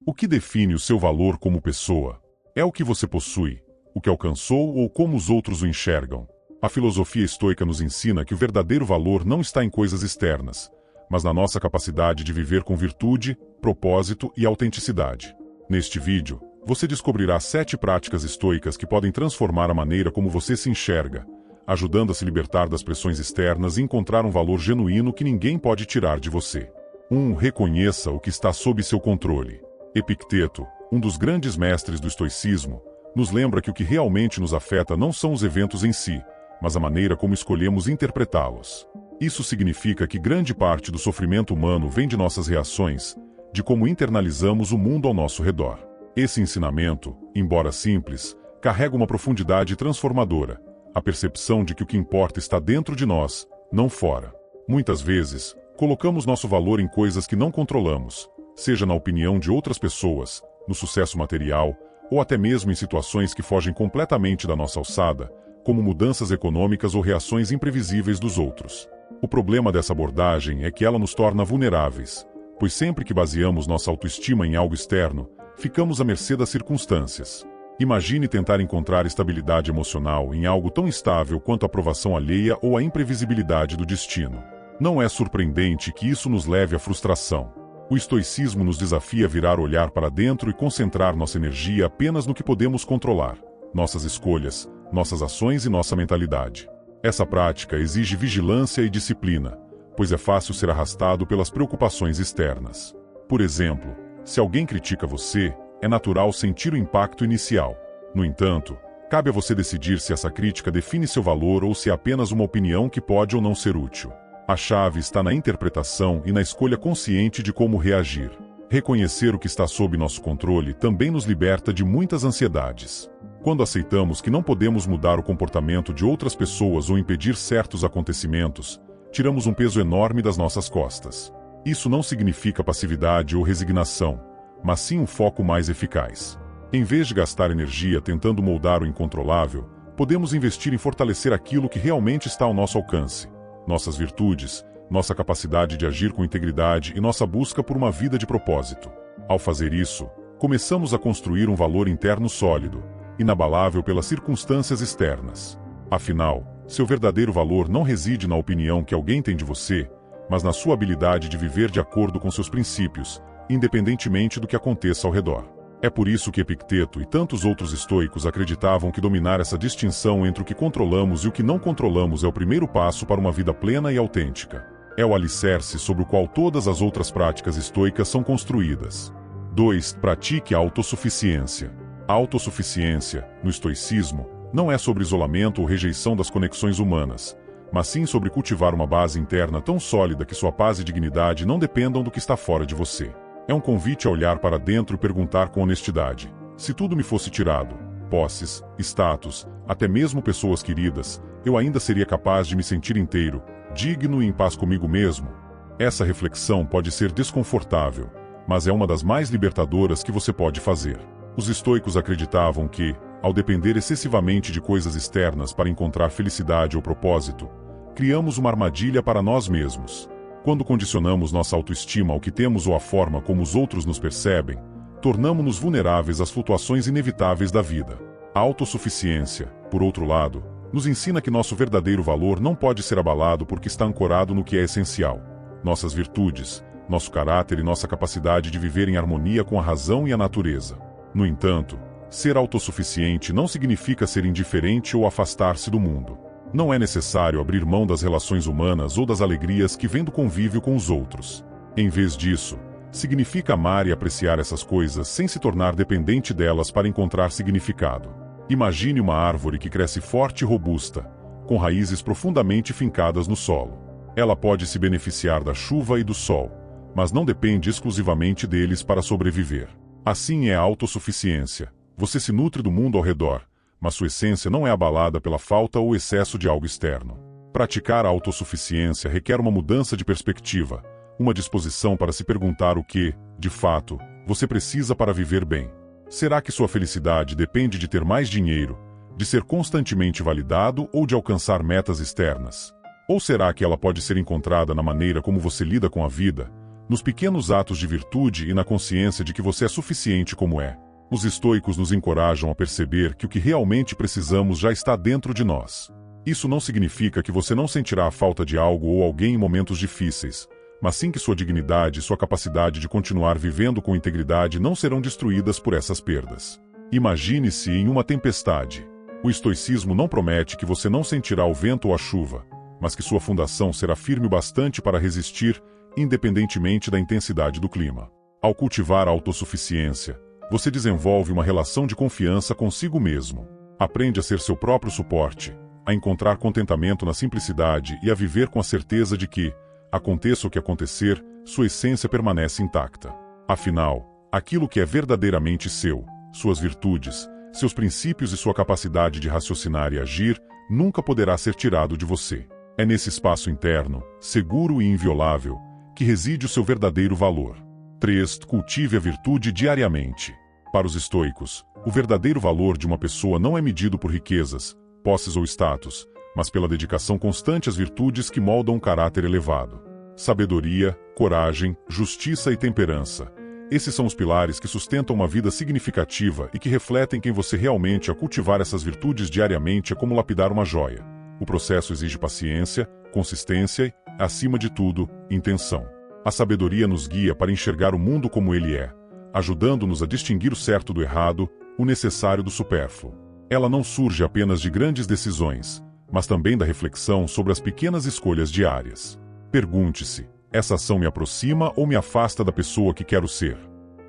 O que define o seu valor como pessoa? É o que você possui, o que alcançou ou como os outros o enxergam. A filosofia estoica nos ensina que o verdadeiro valor não está em coisas externas, mas na nossa capacidade de viver com virtude, propósito e autenticidade. Neste vídeo, você descobrirá 7 práticas estoicas que podem transformar a maneira como você se enxerga, ajudando a se libertar das pressões externas e encontrar um valor genuíno que ninguém pode tirar de você. 1. Reconheça o que está sob seu controle. Epicteto, um dos grandes mestres do estoicismo, nos lembra que o que realmente nos afeta não são os eventos em si, mas a maneira como escolhemos interpretá-los. Isso significa que grande parte do sofrimento humano vem de nossas reações, de como internalizamos o mundo ao nosso redor. Esse ensinamento, embora simples, carrega uma profundidade transformadora, a percepção de que o que importa está dentro de nós, não fora. Muitas vezes, colocamos nosso valor em coisas que não controlamos, seja na opinião de outras pessoas, no sucesso material, ou até mesmo em situações que fogem completamente da nossa alçada, como mudanças econômicas ou reações imprevisíveis dos outros. O problema dessa abordagem é que ela nos torna vulneráveis, pois sempre que baseamos nossa autoestima em algo externo, ficamos à mercê das circunstâncias. Imagine tentar encontrar estabilidade emocional em algo tão instável quanto a aprovação alheia ou a imprevisibilidade do destino. Não é surpreendente que isso nos leve à frustração. O estoicismo nos desafia a virar o olhar para dentro e concentrar nossa energia apenas no que podemos controlar: nossas escolhas, nossas ações e nossa mentalidade. Essa prática exige vigilância e disciplina, pois é fácil ser arrastado pelas preocupações externas. Por exemplo, se alguém critica você, é natural sentir o impacto inicial. No entanto, cabe a você decidir se essa crítica define seu valor ou se é apenas uma opinião que pode ou não ser útil. A chave está na interpretação e na escolha consciente de como reagir. Reconhecer o que está sob nosso controle também nos liberta de muitas ansiedades. Quando aceitamos que não podemos mudar o comportamento de outras pessoas ou impedir certos acontecimentos, tiramos um peso enorme das nossas costas. Isso não significa passividade ou resignação, mas sim um foco mais eficaz. Em vez de gastar energia tentando moldar o incontrolável, podemos investir em fortalecer aquilo que realmente está ao nosso alcance: nossas virtudes, nossa capacidade de agir com integridade e nossa busca por uma vida de propósito. Ao fazer isso, começamos a construir um valor interno sólido, inabalável pelas circunstâncias externas. Afinal, seu verdadeiro valor não reside na opinião que alguém tem de você, mas na sua habilidade de viver de acordo com seus princípios, independentemente do que aconteça ao redor. É por isso que Epicteto e tantos outros estoicos acreditavam que dominar essa distinção entre o que controlamos e o que não controlamos é o primeiro passo para uma vida plena e autêntica. É o alicerce sobre o qual todas as outras práticas estoicas são construídas. 2. Pratique a autossuficiência. A autossuficiência, no estoicismo, não é sobre isolamento ou rejeição das conexões humanas, mas sim sobre cultivar uma base interna tão sólida que sua paz e dignidade não dependam do que está fora de você. É um convite a olhar para dentro e perguntar com honestidade: se tudo me fosse tirado, posses, status, até mesmo pessoas queridas, eu ainda seria capaz de me sentir inteiro, digno e em paz comigo mesmo? Essa reflexão pode ser desconfortável, mas é uma das mais libertadoras que você pode fazer. Os estoicos acreditavam que, ao depender excessivamente de coisas externas para encontrar felicidade ou propósito, criamos uma armadilha para nós mesmos. Quando condicionamos nossa autoestima ao que temos ou à forma como os outros nos percebem, tornamo-nos vulneráveis às flutuações inevitáveis da vida. A autossuficiência, por outro lado, nos ensina que nosso verdadeiro valor não pode ser abalado porque está ancorado no que é essencial: nossas virtudes, nosso caráter e nossa capacidade de viver em harmonia com a razão e a natureza. No entanto, ser autossuficiente não significa ser indiferente ou afastar-se do mundo. Não é necessário abrir mão das relações humanas ou das alegrias que vêm do convívio com os outros. Em vez disso, significa amar e apreciar essas coisas sem se tornar dependente delas para encontrar significado. Imagine uma árvore que cresce forte e robusta, com raízes profundamente fincadas no solo. Ela pode se beneficiar da chuva e do sol, mas não depende exclusivamente deles para sobreviver. Assim é a autossuficiência. Você se nutre do mundo ao redor, mas sua essência não é abalada pela falta ou excesso de algo externo. Praticar a autossuficiência requer uma mudança de perspectiva, uma disposição para se perguntar o que, de fato, você precisa para viver bem. Será que sua felicidade depende de ter mais dinheiro, de ser constantemente validado ou de alcançar metas externas? Ou será que ela pode ser encontrada na maneira como você lida com a vida, nos pequenos atos de virtude e na consciência de que você é suficiente como é. Os estoicos nos encorajam a perceber que o que realmente precisamos já está dentro de nós. Isso não significa que você não sentirá a falta de algo ou alguém em momentos difíceis, mas sim que sua dignidade e sua capacidade de continuar vivendo com integridade não serão destruídas por essas perdas. Imagine-se em uma tempestade. O estoicismo não promete que você não sentirá o vento ou a chuva, mas que sua fundação será firme o bastante para resistir, independentemente da intensidade do clima. Ao cultivar a autossuficiência, você desenvolve uma relação de confiança consigo mesmo. Aprende a ser seu próprio suporte, a encontrar contentamento na simplicidade e a viver com a certeza de que, aconteça o que acontecer, sua essência permanece intacta. Afinal, aquilo que é verdadeiramente seu, suas virtudes, seus princípios e sua capacidade de raciocinar e agir, nunca poderá ser tirado de você. É nesse espaço interno, seguro e inviolável, que reside o seu verdadeiro valor. 3. Cultive a virtude diariamente. Para os estoicos, o verdadeiro valor de uma pessoa não é medido por riquezas, posses ou status, mas pela dedicação constante às virtudes que moldam um caráter elevado. Sabedoria, coragem, justiça e temperança. Esses são os pilares que sustentam uma vida significativa e que refletem quem você realmente é. Cultivar essas virtudes diariamente é como lapidar uma joia. O processo exige paciência, consistência e, acima de tudo, intenção. A sabedoria nos guia para enxergar o mundo como ele é, ajudando-nos a distinguir o certo do errado, o necessário do supérfluo. Ela não surge apenas de grandes decisões, mas também da reflexão sobre as pequenas escolhas diárias. Pergunte-se: essa ação me aproxima ou me afasta da pessoa que quero ser?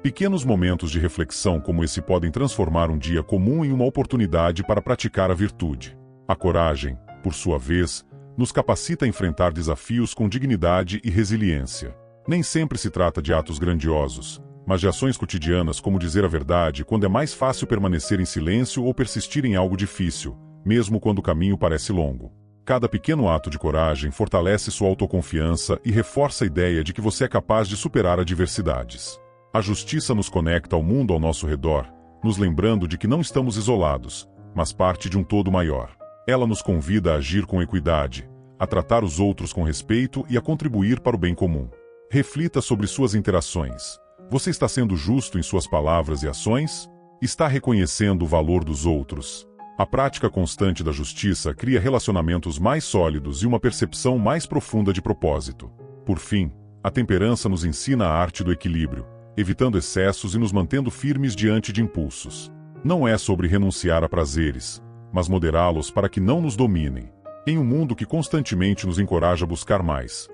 Pequenos momentos de reflexão como esse podem transformar um dia comum em uma oportunidade para praticar a virtude. A coragem, por sua vez, nos capacita a enfrentar desafios com dignidade e resiliência. Nem sempre se trata de atos grandiosos, mas de ações cotidianas como dizer a verdade quando é mais fácil permanecer em silêncio ou persistir em algo difícil, mesmo quando o caminho parece longo. Cada pequeno ato de coragem fortalece sua autoconfiança e reforça a ideia de que você é capaz de superar adversidades. A justiça nos conecta ao mundo ao nosso redor, nos lembrando de que não estamos isolados, mas parte de um todo maior. Ela nos convida a agir com equidade, a tratar os outros com respeito e a contribuir para o bem comum. Reflita sobre suas interações. Você está sendo justo em suas palavras e ações? Está reconhecendo o valor dos outros? A prática constante da justiça cria relacionamentos mais sólidos e uma percepção mais profunda de propósito. Por fim, a temperança nos ensina a arte do equilíbrio, evitando excessos e nos mantendo firmes diante de impulsos. Não é sobre renunciar a prazeres, mas moderá-los para que não nos dominem. Em um mundo que constantemente nos encoraja a buscar mais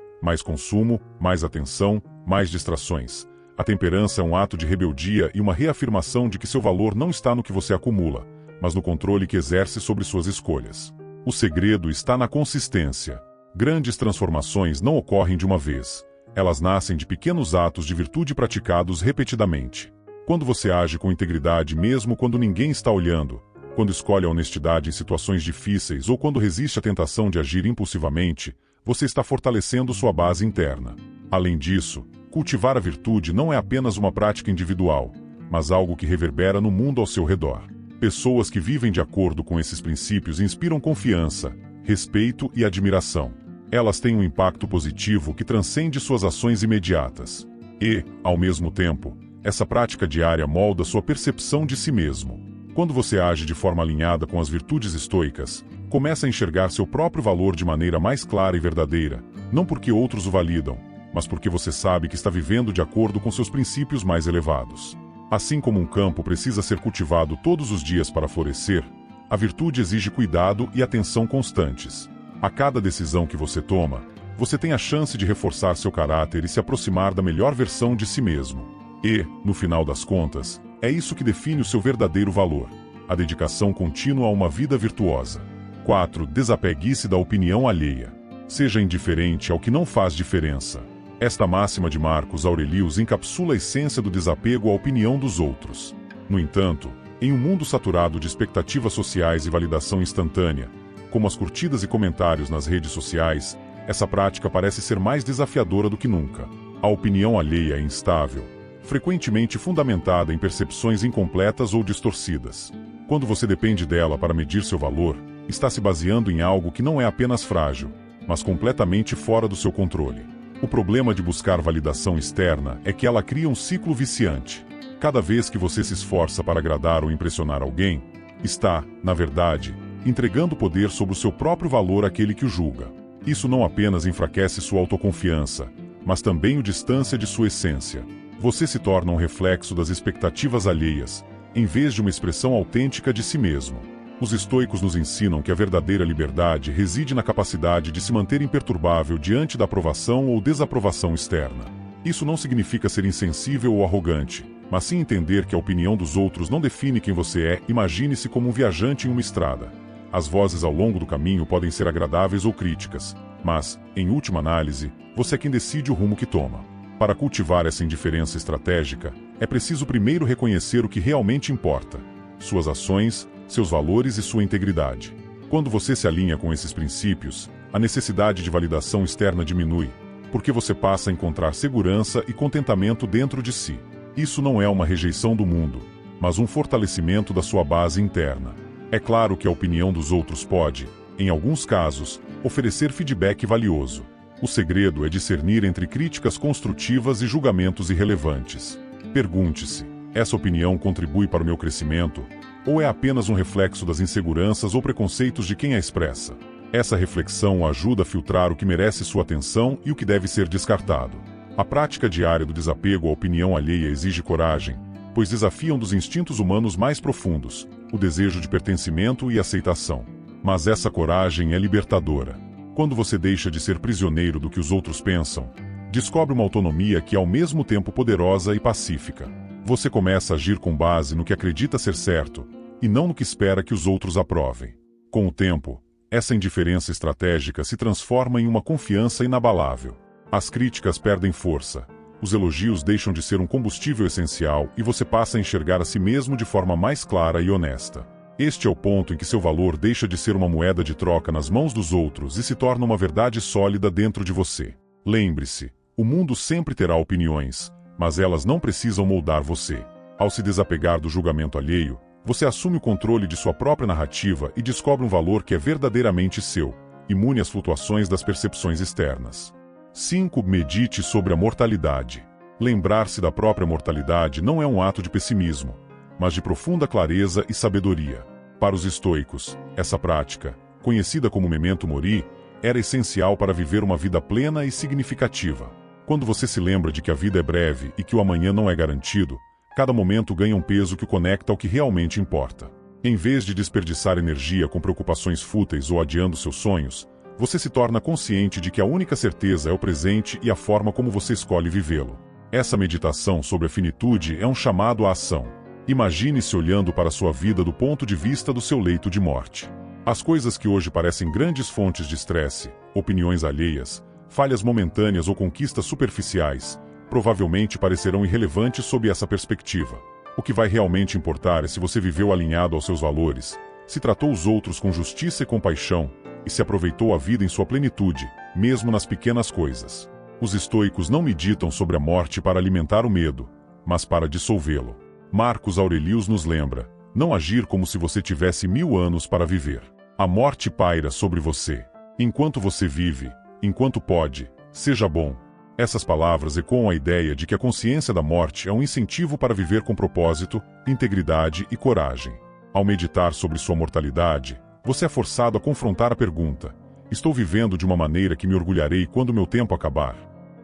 consumo, mais atenção, mais distrações, a temperança é um ato de rebeldia e uma reafirmação de que seu valor não está no que você acumula, mas no controle que exerce sobre suas escolhas. O segredo está na consistência. Grandes transformações não ocorrem de uma vez. Elas nascem de pequenos atos de virtude praticados repetidamente. Quando você age com integridade mesmo quando ninguém está olhando, quando escolhe a honestidade em situações difíceis ou quando resiste à tentação de agir impulsivamente, você está fortalecendo sua base interna. Além disso, cultivar a virtude não é apenas uma prática individual, mas algo que reverbera no mundo ao seu redor. Pessoas que vivem de acordo com esses princípios inspiram confiança, respeito e admiração. Elas têm um impacto positivo que transcende suas ações imediatas. E, ao mesmo tempo, essa prática diária molda sua percepção de si mesmo. Quando você age de forma alinhada com as virtudes estoicas, começa a enxergar seu próprio valor de maneira mais clara e verdadeira, não porque outros o validam, mas porque você sabe que está vivendo de acordo com seus princípios mais elevados. Assim como um campo precisa ser cultivado todos os dias para florescer, a virtude exige cuidado e atenção constantes. A cada decisão que você toma, você tem a chance de reforçar seu caráter e se aproximar da melhor versão de si mesmo. E, no final das contas, é isso que define o seu verdadeiro valor: a dedicação contínua a uma vida virtuosa. 4. Desapegue-se da opinião alheia. Seja indiferente ao que não faz diferença. Esta máxima de Marcos Aurelius encapsula a essência do desapego à opinião dos outros. No entanto, em um mundo saturado de expectativas sociais e validação instantânea, como as curtidas e comentários nas redes sociais, essa prática parece ser mais desafiadora do que nunca. A opinião alheia é instável, frequentemente fundamentada em percepções incompletas ou distorcidas. Quando você depende dela para medir seu valor, está se baseando em algo que não é apenas frágil, mas completamente fora do seu controle. O problema de buscar validação externa é que ela cria um ciclo viciante. Cada vez que você se esforça para agradar ou impressionar alguém, está, na verdade, entregando poder sobre o seu próprio valor àquele que o julga. Isso não apenas enfraquece sua autoconfiança, mas também o distancia de sua essência. Você se torna um reflexo das expectativas alheias, em vez de uma expressão autêntica de si mesmo. Os estoicos nos ensinam que a verdadeira liberdade reside na capacidade de se manter imperturbável diante da aprovação ou desaprovação externa. Isso não significa ser insensível ou arrogante, mas sim entender que a opinião dos outros não define quem você é. Imagine-se como um viajante em uma estrada. As vozes ao longo do caminho podem ser agradáveis ou críticas, mas, em última análise, você é quem decide o rumo que toma. Para cultivar essa indiferença estratégica, é preciso primeiro reconhecer o que realmente importa: suas ações, seus valores e sua integridade. Quando você se alinha com esses princípios, a necessidade de validação externa diminui, porque você passa a encontrar segurança e contentamento dentro de si. Isso não é uma rejeição do mundo, mas um fortalecimento da sua base interna. É claro que a opinião dos outros pode, em alguns casos, oferecer feedback valioso. O segredo é discernir entre críticas construtivas e julgamentos irrelevantes. Pergunte-se: essa opinião contribui para o meu crescimento? Ou é apenas um reflexo das inseguranças ou preconceitos de quem a expressa? Essa reflexão o ajuda a filtrar o que merece sua atenção e o que deve ser descartado. A prática diária do desapego à opinião alheia exige coragem, pois desafia um dos instintos humanos mais profundos, o desejo de pertencimento e aceitação. Mas essa coragem é libertadora. Quando você deixa de ser prisioneiro do que os outros pensam, descobre uma autonomia que é ao mesmo tempo poderosa e pacífica. Você começa a agir com base no que acredita ser certo, e não no que espera que os outros aprovem. Com o tempo, essa indiferença estratégica se transforma em uma confiança inabalável. As críticas perdem força, os elogios deixam de ser um combustível essencial e você passa a enxergar a si mesmo de forma mais clara e honesta. Este é o ponto em que seu valor deixa de ser uma moeda de troca nas mãos dos outros e se torna uma verdade sólida dentro de você. Lembre-se, o mundo sempre terá opiniões, mas elas não precisam moldar você. Ao se desapegar do julgamento alheio, você assume o controle de sua própria narrativa e descobre um valor que é verdadeiramente seu, imune às flutuações das percepções externas. 5. Medite sobre a mortalidade. Lembrar-se da própria mortalidade não é um ato de pessimismo, mas de profunda clareza e sabedoria. Para os estoicos, essa prática, conhecida como memento mori, era essencial para viver uma vida plena e significativa. Quando você se lembra de que a vida é breve e que o amanhã não é garantido, cada momento ganha um peso que o conecta ao que realmente importa. Em vez de desperdiçar energia com preocupações fúteis ou adiando seus sonhos, você se torna consciente de que a única certeza é o presente e a forma como você escolhe vivê-lo. Essa meditação sobre a finitude é um chamado à ação. Imagine-se olhando para a sua vida do ponto de vista do seu leito de morte. As coisas que hoje parecem grandes fontes de estresse, opiniões alheias, falhas momentâneas ou conquistas superficiais, provavelmente parecerão irrelevantes sob essa perspectiva. O que vai realmente importar é se você viveu alinhado aos seus valores, se tratou os outros com justiça e compaixão, e se aproveitou a vida em sua plenitude, mesmo nas pequenas coisas. Os estoicos não meditam sobre a morte para alimentar o medo, mas para dissolvê-lo. Marcos Aurelius nos lembra: não agir como se você tivesse 1000 anos para viver. A morte paira sobre você. Enquanto você vive, enquanto pode, seja bom. Essas palavras ecoam a ideia de que a consciência da morte é um incentivo para viver com propósito, integridade e coragem. Ao meditar sobre sua mortalidade, você é forçado a confrontar a pergunta: estou vivendo de uma maneira que me orgulharei quando meu tempo acabar?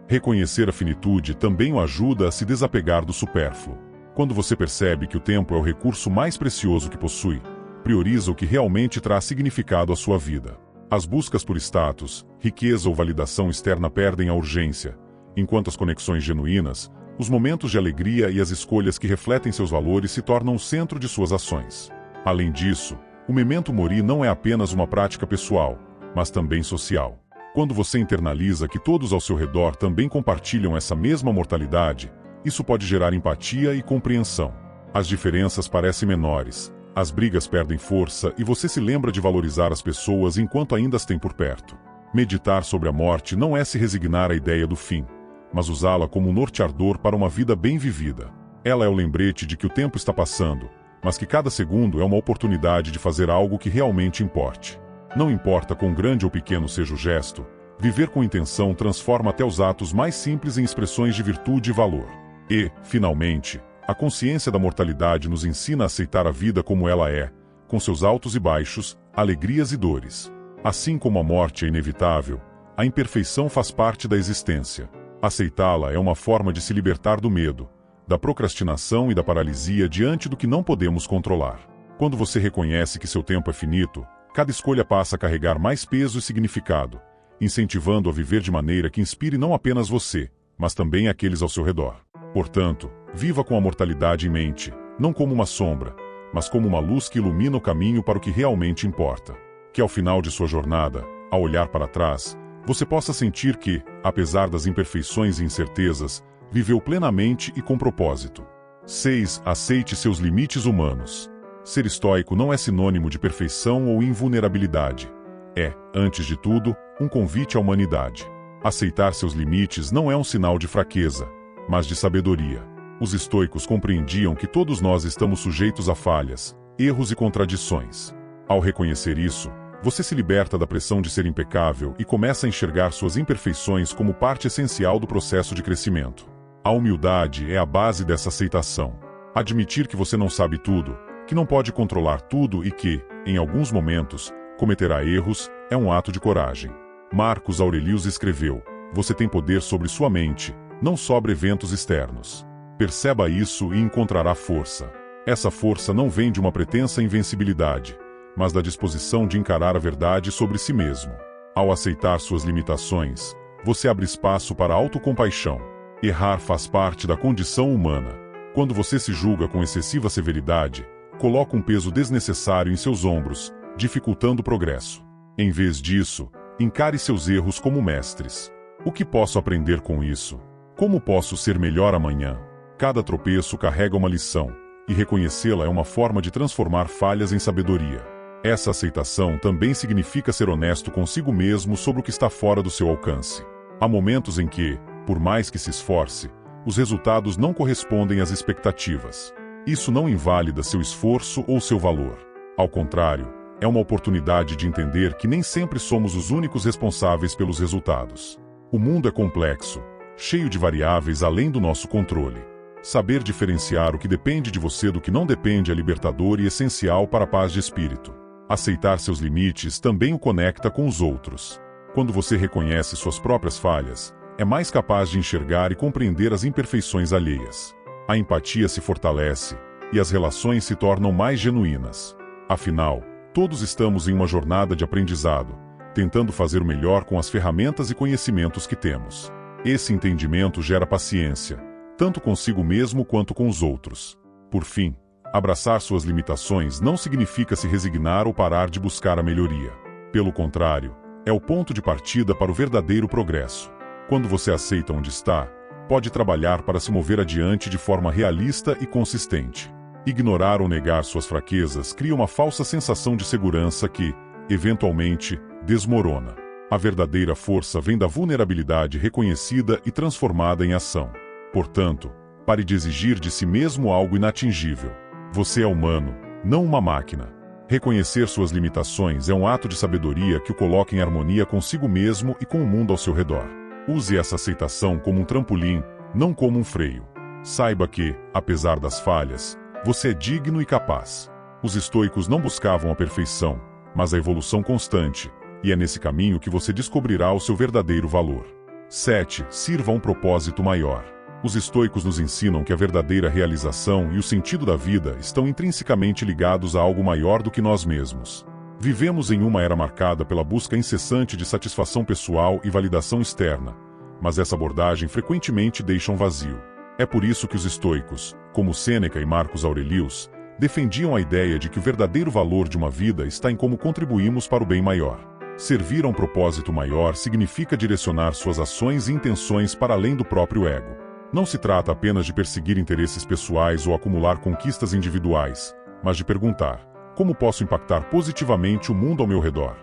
Reconhecer a finitude também o ajuda a se desapegar do supérfluo. Quando você percebe que o tempo é o recurso mais precioso que possui, prioriza o que realmente traz significado à sua vida. As buscas por status, riqueza ou validação externa perdem a urgência, enquanto as conexões genuínas, os momentos de alegria e as escolhas que refletem seus valores se tornam o centro de suas ações. Além disso, o memento mori não é apenas uma prática pessoal, mas também social. Quando você internaliza que todos ao seu redor também compartilham essa mesma mortalidade, isso pode gerar empatia e compreensão. As diferenças parecem menores, as brigas perdem força e você se lembra de valorizar as pessoas enquanto ainda as tem por perto. Meditar sobre a morte não é se resignar à ideia do fim, mas usá-la como um norteador para uma vida bem vivida. Ela é o lembrete de que o tempo está passando, mas que cada segundo é uma oportunidade de fazer algo que realmente importe. Não importa quão grande ou pequeno seja o gesto, Viver com intenção transforma até os atos mais simples em expressões de virtude e valor. E, finalmente, a consciência da mortalidade nos ensina a aceitar a vida como ela é, com seus altos e baixos, alegrias e dores. Assim como a morte é inevitável, a imperfeição faz parte da existência. Aceitá-la é uma forma de se libertar do medo, da procrastinação e da paralisia diante do que não podemos controlar. Quando você reconhece que seu tempo é finito, cada escolha passa a carregar mais peso e significado, incentivando a viver de maneira que inspire não apenas você, mas também aqueles ao seu redor. Portanto, viva com a mortalidade em mente, não como uma sombra, mas como uma luz que ilumina o caminho para o que realmente importa. Que ao final de sua jornada, ao olhar para trás, você possa sentir que, apesar das imperfeições e incertezas, viveu plenamente e com propósito. 6. Aceite seus limites humanos. Ser estoico não é sinônimo de perfeição ou invulnerabilidade. É, antes de tudo, um convite à humanidade. Aceitar seus limites não é um sinal de fraqueza, mas de sabedoria. Os estoicos compreendiam que todos nós estamos sujeitos a falhas, erros e contradições. Ao reconhecer isso, você se liberta da pressão de ser impecável e começa a enxergar suas imperfeições como parte essencial do processo de crescimento. A humildade é a base dessa aceitação. Admitir que você não sabe tudo, que não pode controlar tudo e que, em alguns momentos, cometerá erros, é um ato de coragem. Marcos Aurelius escreveu: "Você tem poder sobre sua mente, não sobre eventos externos. Perceba isso e encontrará força. Essa força não vem de uma pretensa invencibilidade, mas da disposição de encarar a verdade sobre si mesmo. Ao aceitar suas limitações, você abre espaço para a autocompaixão. Errar faz parte da condição humana. Quando você se julga com excessiva severidade, coloca um peso desnecessário em seus ombros, dificultando o progresso. Em vez disso, encare seus erros como mestres. O que posso aprender com isso? Como posso ser melhor amanhã? Cada tropeço carrega uma lição, e reconhecê-la é uma forma de transformar falhas em sabedoria. Essa aceitação também significa ser honesto consigo mesmo sobre o que está fora do seu alcance. Há momentos em que, por mais que se esforce, os resultados não correspondem às expectativas. Isso não invalida seu esforço ou seu valor. Ao contrário, é uma oportunidade de entender que nem sempre somos os únicos responsáveis pelos resultados. O mundo é complexo, cheio de variáveis além do nosso controle. Saber diferenciar o que depende de você do que não depende é libertador e essencial para a paz de espírito. Aceitar seus limites também o conecta com os outros. Quando você reconhece suas próprias falhas, é mais capaz de enxergar e compreender as imperfeições alheias. A empatia se fortalece, e as relações se tornam mais genuínas. Afinal, todos estamos em uma jornada de aprendizado, tentando fazer o melhor com as ferramentas e conhecimentos que temos. Esse entendimento gera paciência, tanto consigo mesmo quanto com os outros. Por fim, abraçar suas limitações não significa se resignar ou parar de buscar a melhoria. Pelo contrário, é o ponto de partida para o verdadeiro progresso. Quando você aceita onde está, pode trabalhar para se mover adiante de forma realista e consistente. Ignorar ou negar suas fraquezas cria uma falsa sensação de segurança que, eventualmente, desmorona. A verdadeira força vem da vulnerabilidade reconhecida e transformada em ação. Portanto, pare de exigir de si mesmo algo inatingível. Você é humano, não uma máquina. Reconhecer suas limitações é um ato de sabedoria que o coloca em harmonia consigo mesmo e com o mundo ao seu redor. Use essa aceitação como um trampolim, não como um freio. Saiba que, apesar das falhas, você é digno e capaz. Os estoicos não buscavam a perfeição, mas a evolução constante, e é nesse caminho que você descobrirá o seu verdadeiro valor. 7. Sirva a um propósito maior. Os estoicos nos ensinam que a verdadeira realização e o sentido da vida estão intrinsecamente ligados a algo maior do que nós mesmos. Vivemos em uma era marcada pela busca incessante de satisfação pessoal e validação externa, mas essa abordagem frequentemente deixa um vazio. É por isso que os estoicos, como Sêneca e Marcos Aurelius, defendiam a ideia de que o verdadeiro valor de uma vida está em como contribuímos para o bem maior. Servir a um propósito maior significa direcionar suas ações e intenções para além do próprio ego. Não se trata apenas de perseguir interesses pessoais ou acumular conquistas individuais, mas de perguntar: como posso impactar positivamente o mundo ao meu redor?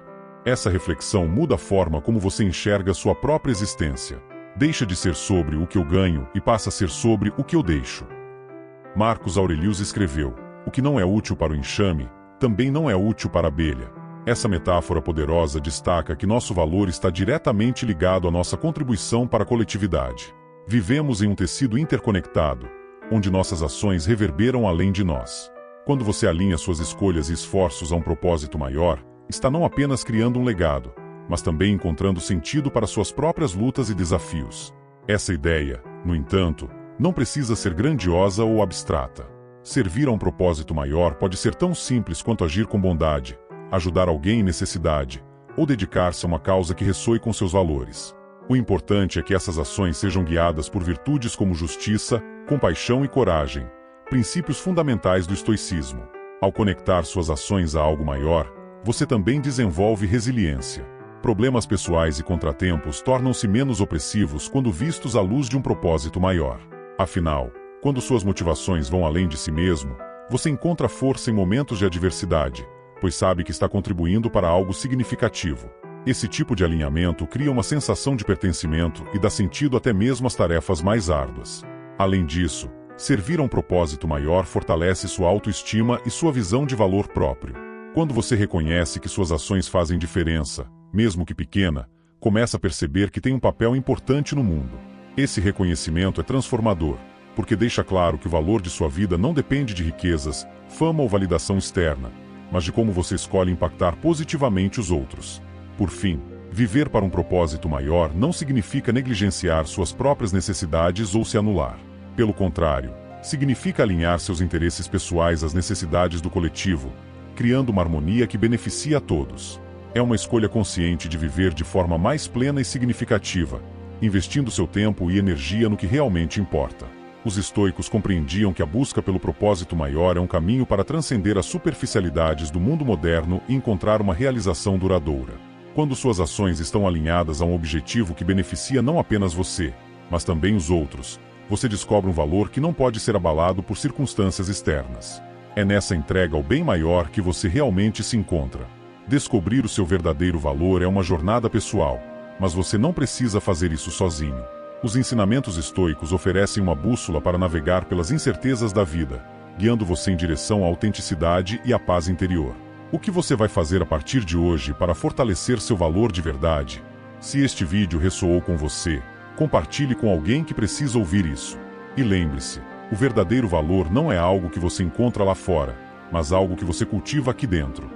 Essa reflexão muda a forma como você enxerga sua própria existência. Deixa de ser sobre o que eu ganho e passa a ser sobre o que eu deixo. Marcos Aurelius escreveu: o que não é útil para o enxame, também não é útil para a abelha. Essa metáfora poderosa destaca que nosso valor está diretamente ligado à nossa contribuição para a coletividade. Vivemos em um tecido interconectado, onde nossas ações reverberam além de nós. Quando você alinha suas escolhas e esforços a um propósito maior, está não apenas criando um legado, mas também encontrando sentido para suas próprias lutas e desafios. Essa ideia, no entanto, não precisa ser grandiosa ou abstrata. Servir a um propósito maior pode ser tão simples quanto agir com bondade, ajudar alguém em necessidade, ou dedicar-se a uma causa que ressoe com seus valores. O importante é que essas ações sejam guiadas por virtudes como justiça, compaixão e coragem, princípios fundamentais do estoicismo. Ao conectar suas ações a algo maior, você também desenvolve resiliência. Problemas pessoais e contratempos tornam-se menos opressivos quando vistos à luz de um propósito maior. Afinal, quando suas motivações vão além de si mesmo, você encontra força em momentos de adversidade, pois sabe que está contribuindo para algo significativo. Esse tipo de alinhamento cria uma sensação de pertencimento e dá sentido até mesmo às tarefas mais árduas. Além disso, servir a um propósito maior fortalece sua autoestima e sua visão de valor próprio. Quando você reconhece que suas ações fazem diferença, mesmo que pequena, começa a perceber que tem um papel importante no mundo. Esse reconhecimento é transformador, porque deixa claro que o valor de sua vida não depende de riquezas, fama ou validação externa, mas de como você escolhe impactar positivamente os outros. Por fim, viver para um propósito maior não significa negligenciar suas próprias necessidades ou se anular. Pelo contrário, significa alinhar seus interesses pessoais às necessidades do coletivo, criando uma harmonia que beneficia a todos. É uma escolha consciente de viver de forma mais plena e significativa, investindo seu tempo e energia no que realmente importa. Os estoicos compreendiam que a busca pelo propósito maior é um caminho para transcender as superficialidades do mundo moderno e encontrar uma realização duradoura. Quando suas ações estão alinhadas a um objetivo que beneficia não apenas você, mas também os outros, você descobre um valor que não pode ser abalado por circunstâncias externas. É nessa entrega ao bem maior que você realmente se encontra. Descobrir o seu verdadeiro valor é uma jornada pessoal, mas você não precisa fazer isso sozinho. Os ensinamentos estoicos oferecem uma bússola para navegar pelas incertezas da vida, guiando você em direção à autenticidade e à paz interior. O que você vai fazer a partir de hoje para fortalecer seu valor de verdade? Se este vídeo ressoou com você, compartilhe com alguém que precisa ouvir isso. E lembre-se, o verdadeiro valor não é algo que você encontra lá fora, mas algo que você cultiva aqui dentro.